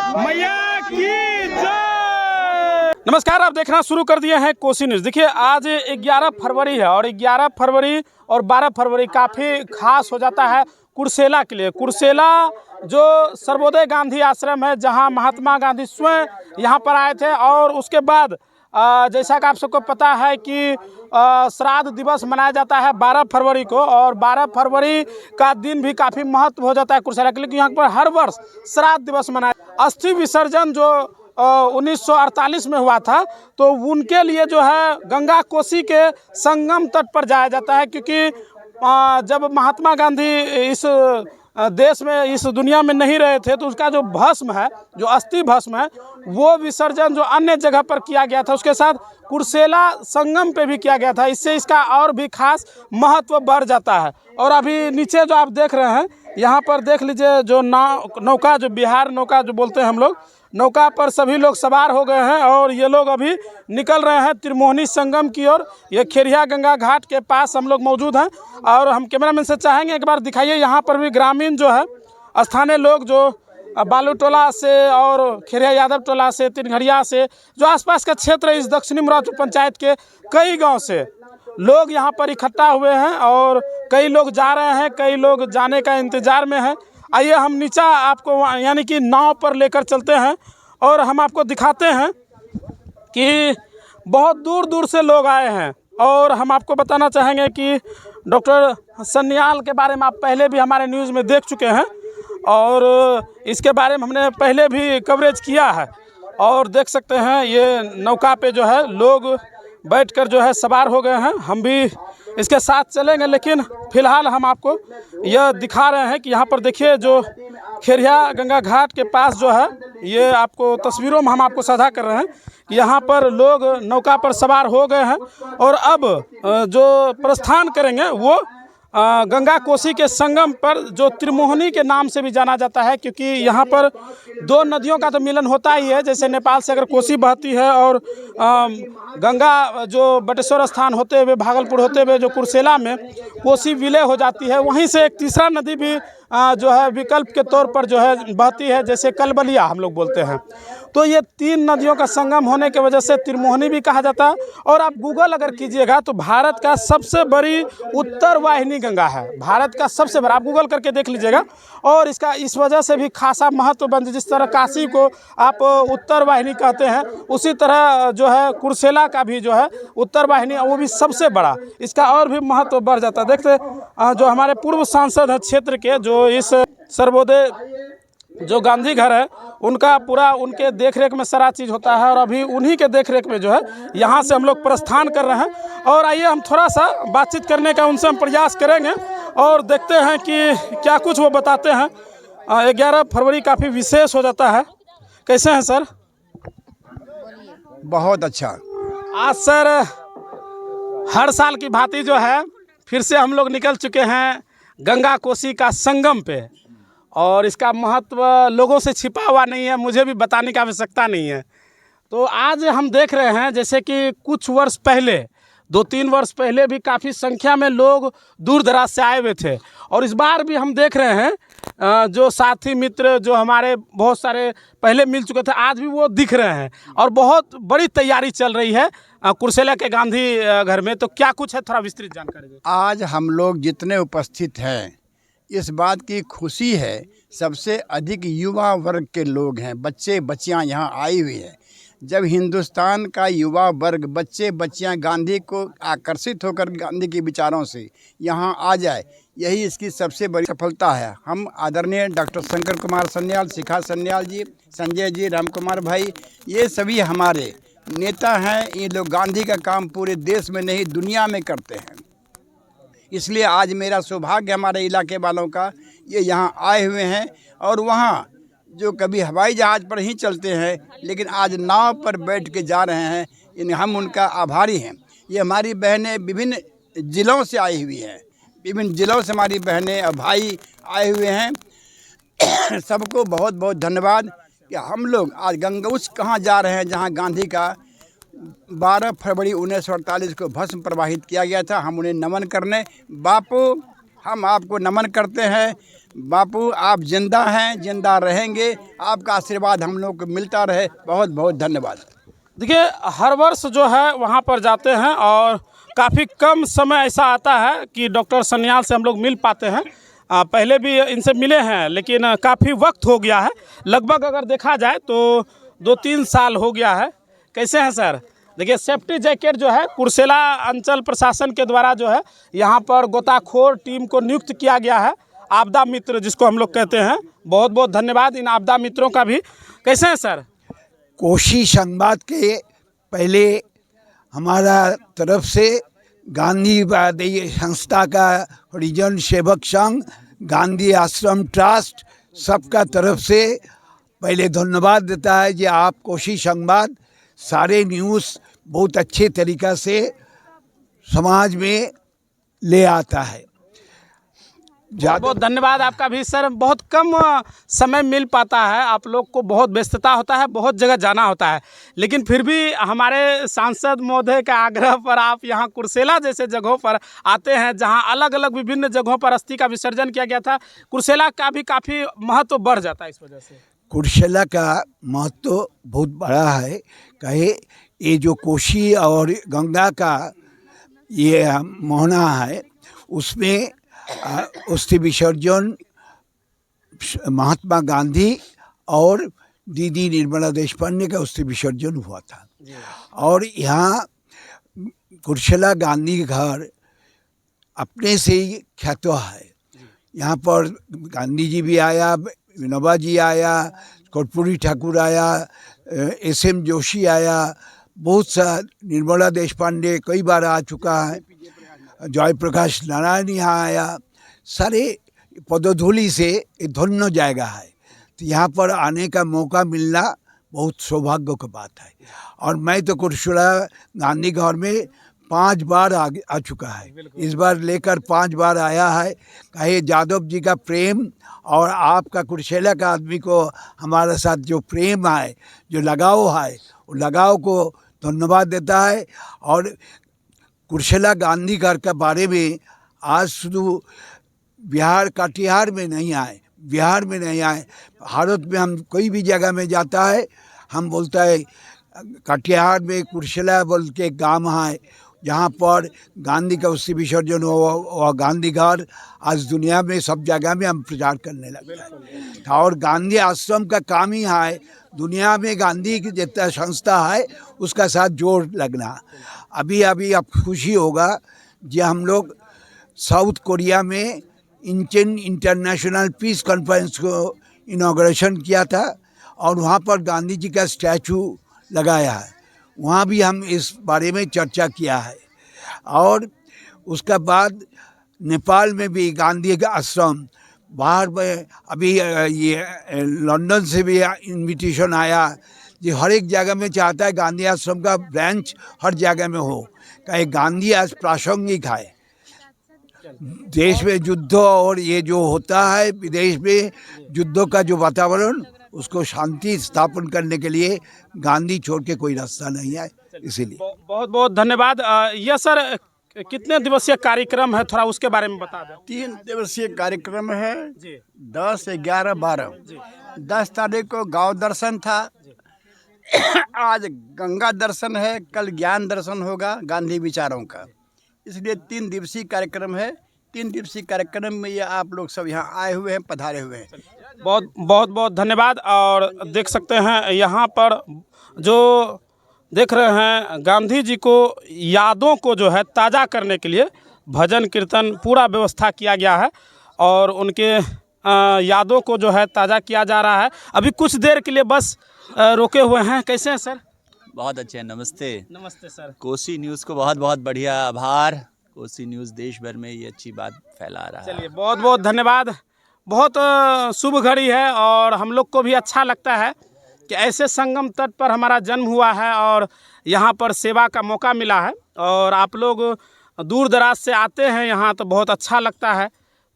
मैया की जय। नमस्कार, आप देखना शुरू कर दिए हैं कोसी न्यूज़। देखिए, आज 11 फरवरी है और 11 फरवरी और 12 फरवरी काफ़ी खास हो जाता है कुर्सेला के लिए। कुर्सेला जो सर्वोदय गांधी आश्रम है, जहां महात्मा गांधी स्वयं यहां पर आए थे। और उसके बाद जैसा कि आप सबको पता है कि श्राद्ध दिवस मनाया जाता है 12 फरवरी को, और 12 फरवरी का दिन भी काफ़ी महत्व हो जाता है कुर्सेला के लिए, क्योंकि यहाँ पर हर वर्ष श्राद्ध दिवस मनाया। अस्थि विसर्जन जो 1948 में हुआ था, तो उनके लिए जो है गंगा कोसी के संगम तट पर जाया जाता है, क्योंकि जब महात्मा गांधी इस देश में, इस दुनिया में नहीं रहे थे, तो उसका जो भस्म है, जो अस्थि भस्म है, वो विसर्जन जो अन्य जगह पर किया गया था, उसके साथ कुर्सेला संगम पे भी किया गया था। इससे इसका और भी खास महत्व बढ़ जाता है। और अभी नीचे जो आप देख रहे हैं, यहाँ पर देख लीजिए, जो नौका, जो बिहार नौका जो बोलते हैं हम लोग, नौका पर सभी लोग सवार हो गए हैं और ये लोग अभी निकल रहे हैं त्रिमोहनी संगम की ओर। ये खेरिया गंगा घाट के पास हम लोग मौजूद हैं और हम कैमरामैन से चाहेंगे एक बार दिखाइए। यहाँ पर भी ग्रामीण जो है, स्थानीय लोग जो बालू टोला से और खेरिया यादव टोला से, तिनघड़िया से, जो आसपास का क्षेत्र है, इस दक्षिणी मुरादपुर पंचायत के कई गाँव से लोग यहाँ पर इकट्ठा हुए हैं और कई लोग जा रहे हैं, कई लोग जाने का इंतज़ार में हैं। आइए हम नीचा आपको यानी कि नाव पर लेकर चलते हैं और हम आपको दिखाते हैं कि बहुत दूर दूर से लोग आए हैं। और हम आपको बताना चाहेंगे कि डॉक्टर सन्याल के बारे में आप पहले भी हमारे न्यूज़ में देख चुके हैं और इसके बारे में हमने पहले भी कवरेज किया है। और देख सकते हैं ये नौका पे जो है लोग बैठकर जो है सवार हो गए हैं। हम भी इसके साथ चलेंगे, लेकिन फ़िलहाल हम आपको यह दिखा रहे हैं कि यहाँ पर देखिए, जो खेरिया गंगा घाट के पास जो है, ये आपको तस्वीरों में हम आपको साझा कर रहे हैं कि यहाँ पर लोग नौका पर सवार हो गए हैं और अब जो प्रस्थान करेंगे वो गंगा कोसी के संगम पर, जो त्रिमोहनी के नाम से भी जाना जाता है, क्योंकि यहाँ पर दो नदियों का तो मिलन होता ही है। जैसे नेपाल से अगर कोसी बहती है और गंगा जो बटेश्वर स्थान होते हुए, भागलपुर होते हुए जो कुर्सेला में कोसी विलय हो जाती है, वहीं से एक तीसरा नदी भी जो है विकल्प के तौर पर जो है बहती है, जैसे कलबलिया हम लोग बोलते हैं। तो ये तीन नदियों का संगम होने की वजह से त्रिमोहनी भी कहा जाता है। और आप गूगल अगर कीजिएगा तो भारत का सबसे बड़ी उत्तर वाहिनी गंगा है, भारत का सबसे बड़ा, आप गूगल करके देख लीजिएगा। और इसका इस वजह से भी खासा महत्व बन, जिस तरह काशी को आप उत्तर वाहिनी कहते हैं, उसी तरह जो है कुर्सेला का भी जो है उत्तर वाहिनी, वो भी सबसे बड़ा, इसका और भी महत्व बढ़ जाता है। देखते जो हमारे पूर्व सांसद हैं क्षेत्र के, जो इस सर्वोदय जो गांधी घर है, उनका पूरा उनके देखरेख में सारा चीज़ होता है। और अभी उन्हीं के देखरेख में जो है यहाँ से हम लोग प्रस्थान कर रहे हैं। और आइए हम थोड़ा सा बातचीत करने का उनसे हम प्रयास करेंगे और देखते हैं कि क्या कुछ वो बताते हैं। 11 फरवरी काफ़ी विशेष हो जाता है। कैसे हैं सर? बहुत अच्छा। आज सर हर साल की भांति जो है फिर से हम लोग निकल चुके हैं गंगा कोसी का संगम पे, और इसका महत्व लोगों से छिपा हुआ नहीं है, मुझे भी बताने की आवश्यकता नहीं है। तो आज हम देख रहे हैं जैसे कि कुछ वर्ष पहले, 2-3 वर्ष पहले भी काफ़ी संख्या में लोग दूर दराज से आए हुए थे, और इस बार भी हम देख रहे हैं जो साथी मित्र जो हमारे बहुत सारे पहले मिल चुके थे, आज भी वो दिख रहे हैं और बहुत बड़ी तैयारी चल रही है कुर्सेला के गांधी घर में। तो क्या कुछ है, थोड़ा विस्तृत जानकारी दें। आज हम लोग जितने उपस्थित हैं, इस बात की खुशी है, सबसे अधिक युवा वर्ग के लोग हैं, बच्चे बच्चियां यहाँ आई हुई हैं। जब हिंदुस्तान का युवा वर्ग, बच्चे बच्चियां गांधी को आकर्षित होकर गांधी के विचारों से यहाँ आ जाए, यही इसकी सबसे बड़ी सफलता है। हम आदरणीय डॉक्टर शंकर कुमार सन्याल, शिखा सन्याल जी, संजय जी, राम कुमार भाई, ये सभी हमारे नेता हैं। ये लोग गांधी का काम पूरे देश में नहीं, दुनिया में करते हैं। इसलिए आज मेरा सौभाग्य हमारे इलाके वालों का, ये यहाँ आए हुए हैं। और वहाँ जो कभी हवाई जहाज़ पर ही चलते हैं, लेकिन आज नाव पर बैठ के जा रहे हैं, हम उनका आभारी हैं। ये हमारी बहनें विभिन्न ज़िलों से आई हुई हैं, विभिन्न ज़िलों से हमारी बहनें और भाई आए हुए हैं। सबको बहुत बहुत धन्यवाद कि हम लोग आज गंगा उस कहाँ जा रहे हैं जहाँ गांधी का 12 फरवरी 1948 को भस्म प्रवाहित किया गया था। हम उन्हें नमन करने, बापू हम आपको नमन करते हैं। बापू आप जिंदा हैं, जिंदा रहेंगे, आपका आशीर्वाद हम लोग को मिलता रहे। बहुत बहुत धन्यवाद। देखिए हर वर्ष जो है वहाँ पर जाते हैं और काफ़ी कम समय ऐसा आता है कि डॉक्टर सन्याल से हम लोग मिल पाते हैं। पहले भी इनसे मिले हैं लेकिन काफ़ी वक्त हो गया है, लगभग अगर देखा जाए तो 2-3 साल हो गया है। कैसे हैं सर? देखिए सेफ्टी जैकेट जो है कुर्सेला अंचल प्रशासन के द्वारा जो है यहाँ पर गोताखोर टीम को नियुक्त किया गया है, आपदा मित्र जिसको हम लोग कहते हैं। बहुत बहुत धन्यवाद इन आपदा मित्रों का भी। कैसे हैं सर? कोशी संवाद के पहले हमारा तरफ से गांधीवादी संस्था का हरिजन सेवक संघ, गांधी आश्रम ट्रस्ट सबका तरफ से पहले धन्यवाद देता है कि आप कोशी संवाद सारे न्यूज़ बहुत अच्छे तरीक़ा से समाज में ले आता है। बहुत बहुत धन्यवाद आपका भी सर। बहुत कम समय मिल पाता है, आप लोग को बहुत व्यस्तता होता है, बहुत जगह जाना होता है, लेकिन फिर भी हमारे सांसद महोदय के आग्रह पर आप यहाँ कुर्सेला जैसे जगहों पर आते हैं जहाँ अलग अलग विभिन्न जगहों पर अस्थि का विसर्जन किया गया था। कुर्सेला का भी काफ़ी महत्व बढ़ जाता है इस वजह से। कुर्सेला का महत्व बहुत बड़ा है। कहे ये जो कोशी और गंगा का ये मोहना है उसमें अस्थि विसर्जन महात्मा गांधी और दीदी निर्मला देशपांडे का अस्थि विसर्जन हुआ था। और यहाँ कुर्सेला गांधी घर अपने से ही ख्यात है। यहाँ पर गांधी जी भी आया, विनोबा जी आया, कर्पूरी ठाकुर आया, SM जोशी आया, बहुत सा निर्मला देशपांडे कई बार आ चुका है, जयप्रकाश नारायण यहाँ आया। सारे पदधूलि से धन्य जाएगा है, तो यहाँ पर आने का मौका मिलना बहुत सौभाग्य की बात है। और मैं तो कुर्सेला गांधी घर में 5 बार आ चुका है, इस बार लेकर 5 बार आया है। कहे यादव जी का प्रेम और आपका कुर्सेला का आदमी को हमारे साथ जो प्रेम है, जो लगाव है, वो लगाव को धन्यवाद देता है। और कुर्सेला गांधी घर के बारे में आज शुरू बिहार कटिहार में नहीं आए, बिहार में नहीं आए, भारत में हम कोई भी जगह में जाता है हम बोलता है कटिहार में कुर्सेला बोल के गाँव है जहाँ पर गांधी का अस्थि विसर्जन हुआ। गांधी घर आज दुनिया में सब जगह में हम प्रचार करने लगे हैं। और गांधी आश्रम का काम ही है दुनिया में गांधी की जितना संस्था है उसका साथ जोड़ लगना। अभी अब खुशी होगा जो हम लोग साउथ कोरिया में इंचेन इंटरनेशनल पीस कॉन्फ्रेंस को इनॉग्रेशन किया था और वहाँ पर गांधी जी का स्टैचू लगाया है, वहाँ भी हम इस बारे में चर्चा किया है। और उसके बाद नेपाल में भी गांधी का आश्रम, बाहर में अभी ये लंदन से भी इनविटेशन आया कि हर एक जगह में चाहता है गांधी आश्रम का ब्रांच हर जगह में हो। कहे गांधी आज प्रासंगिक है, देश में युद्ध और ये जो होता है विदेश में युद्धों का जो वातावरण उसको शांति स्थापन करने के लिए गांधी छोड़ के कोई रास्ता नहीं है। इसीलिए बहुत बहुत धन्यवाद। यह सर कितने दिवसीय कार्यक्रम है, थोड़ा उसके बारे में बता दें। 3 दिवसीय कार्यक्रम है जी। 10, 11, 12। 10 तारीख को गांव दर्शन था, आज गंगा दर्शन है, कल ज्ञान दर्शन होगा गांधी विचारों का। इसलिए 3 दिवसीय कार्यक्रम है। 3 दिवसीय कार्यक्रम में ये आप लोग सब यहाँ आए हुए हैं, पधारे हुए हैं। बहुत बहुत बहुत धन्यवाद। और देख सकते हैं यहाँ पर जो देख रहे हैं गांधी जी को यादों को जो है ताज़ा करने के लिए भजन कीर्तन पूरा व्यवस्था किया गया है और उनके यादों को जो है ताज़ा किया जा रहा है। अभी कुछ देर के लिए बस रोके हुए हैं। कैसे हैं सर? बहुत अच्छे हैं। नमस्ते। नमस्ते सर। कोसी न्यूज़ को बहुत बहुत बढ़िया आभार। कोसी न्यूज़ देश भर में ये अच्छी बात फैला रहा है। चलिए बहुत बहुत धन्यवाद। बहुत शुभ घड़ी है और हम लोग को भी अच्छा लगता है कि ऐसे संगम तट पर हमारा जन्म हुआ है और यहाँ पर सेवा का मौका मिला है और आप लोग दूर दराज से आते हैं यहाँ, तो बहुत अच्छा लगता है।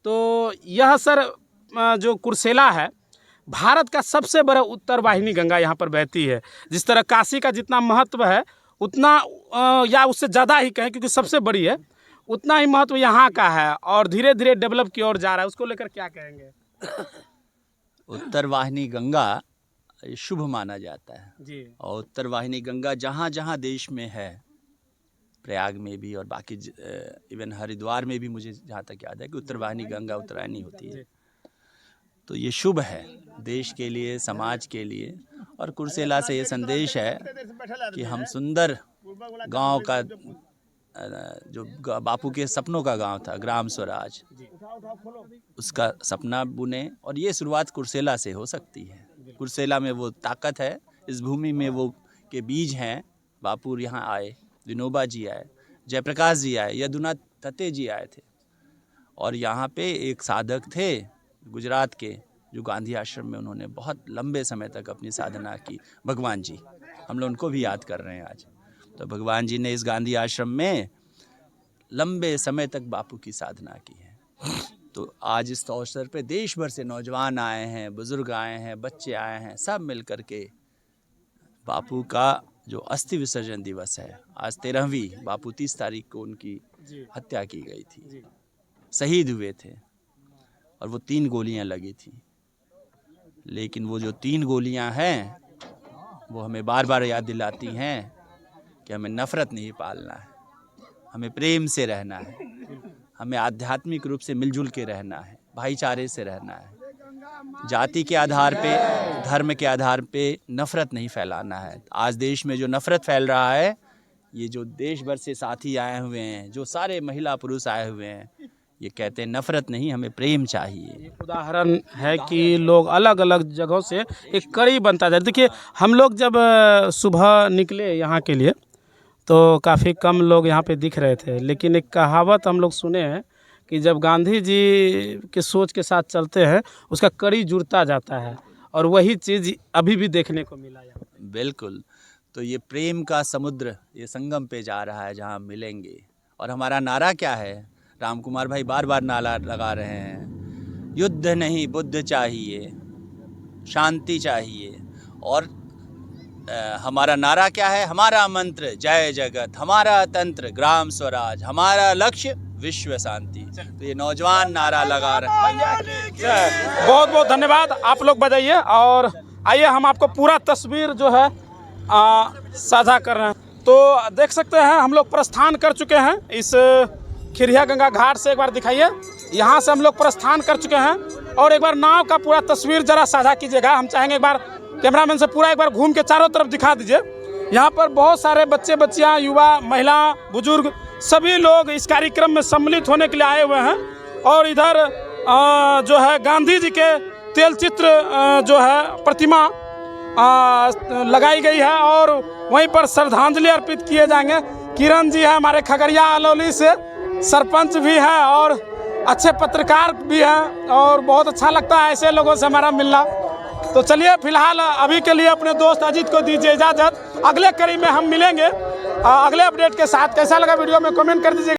तो यह सर जो कुर्सेला है भारत का सबसे बड़ा उत्तर वाहिनी गंगा यहाँ पर बहती है। जिस तरह काशी का जितना महत्व है उतना या उससे ज़्यादा ही कहें क्योंकि सबसे बड़ी है, उतना ही महत्व यहाँ का है और धीरे धीरे डेवलप की ओर जा रहा है। उसको लेकर क्या कहेंगे? उत्तर वाहिनी गंगा ये शुभ माना जाता है जी और उत्तर वाहिनी गंगा जहाँ जहाँ देश में है, प्रयाग में भी और बाकी इवन हरिद्वार में भी, मुझे जहाँ तक याद है कि उत्तर वाहिनी गंगा उत्तरायणी होती है। तो ये शुभ है देश के लिए, समाज के लिए। और कुर्सेला से ये संदेश है कि हम सुंदर गांव का, जो बापू के सपनों का गांव था, ग्राम स्वराज, उसका सपना बुने। और ये शुरुआत कुर्सेला से हो सकती है। कुर्सेला में वो ताकत है, इस भूमि में वो के बीज हैं। बापू यहाँ आए, विनोबा जी आए, जयप्रकाश जी आए, यदुनाथ दत्ते जी आए थे। और यहाँ पे एक साधक थे गुजरात के, जो गांधी आश्रम में उन्होंने बहुत लंबे समय तक अपनी साधना की, भगवान जी। हम लोग उनको भी याद कर रहे हैं आज। तो भगवान जी ने इस गांधी आश्रम में लंबे समय तक बापू की साधना की है। तो आज इस अवसर पे देश भर से नौजवान आए हैं, बुजुर्ग आए हैं, बच्चे आए हैं, सब मिल कर के बापू का जो अस्थि विसर्जन दिवस है, आज 13वीं, बापू 30 तारीख को उनकी हत्या की गई थी, शहीद हुए थे और वो 3 गोलियां लगी थी। लेकिन वो जो 3 गोलियां हैं वो हमें बार बार याद दिलाती हैं कि हमें नफ़रत नहीं पालना है, हमें प्रेम से रहना है, हमें आध्यात्मिक रूप से मिलजुल के रहना है, भाईचारे से रहना है। जाति के आधार पे, धर्म के आधार पे नफ़रत नहीं फैलाना है। आज देश में जो नफ़रत फैल रहा है, ये जो देश भर से साथी आए हुए हैं, जो सारे महिला पुरुष आए हुए हैं, ये कहते हैं नफ़रत नहीं, हमें प्रेम चाहिए। एक उदाहरण है कि लोग अलग अलग जगहों से एक कड़ी बनता जाए। देखिए, हम लोग जब सुबह निकले यहाँ के लिए तो काफ़ी कम लोग यहाँ पे दिख रहे थे, लेकिन एक कहावत हम लोग सुने हैं कि जब गांधी जी के सोच के साथ चलते हैं, उसका कड़ी जुड़ता जाता है। और वही चीज़ अभी भी देखने को मिला यहाँ पे। बिल्कुल। तो ये प्रेम का समुद्र, ये संगम पे जा रहा है, जहाँ मिलेंगे। और हमारा नारा क्या है? राम कुमार भाई बार बार नारा लगा रहे हैं, युद्ध नहीं बुद्ध चाहिए, शांति चाहिए। और हमारा नारा क्या है? हमारा मंत्र जय जगत, हमारा तंत्र ग्राम स्वराज, हमारा लक्ष्य विश्व शांति। तो ये नौजवान नारा लगा रहे हैं। बहुत बहुत धन्यवाद, आप लोग बजाइए। और आइए हम आपको पूरा तस्वीर जो है साझा कर रहे हैं। तो देख सकते हैं हम लोग प्रस्थान कर चुके हैं इस खिरिया गंगा घाट से। एक बार दिखाइए, यहाँ से हम लोग प्रस्थान कर चुके हैं। और एक बार नाव का पूरा तस्वीर जरा साझा कीजिएगा। हम चाहेंगे एक बार कैमरामैन से पूरा एक बार घूम के चारों तरफ दिखा दीजिए। यहाँ पर बहुत सारे बच्चे बच्चियाँ, युवा, महिला, बुजुर्ग, सभी लोग इस कार्यक्रम में सम्मिलित होने के लिए आए हुए हैं। और इधर जो है गांधी जी के तेल चित्र जो है प्रतिमा लगाई गई है और वहीं पर श्रद्धांजलि अर्पित किए जाएंगे। किरण जी है हमारे खगड़िया अलौली से, सरपंच भी है और अच्छे पत्रकार भी हैं। और बहुत अच्छा लगता है ऐसे लोगों से हमारा मिलना। तो चलिए फिलहाल अभी के लिए अपने दोस्त अजीत को दीजिए इजाज़त। अगले कड़ी में हम मिलेंगे अगले अपडेट के साथ। कैसा लगा वीडियो में कमेंट कर दीजिए।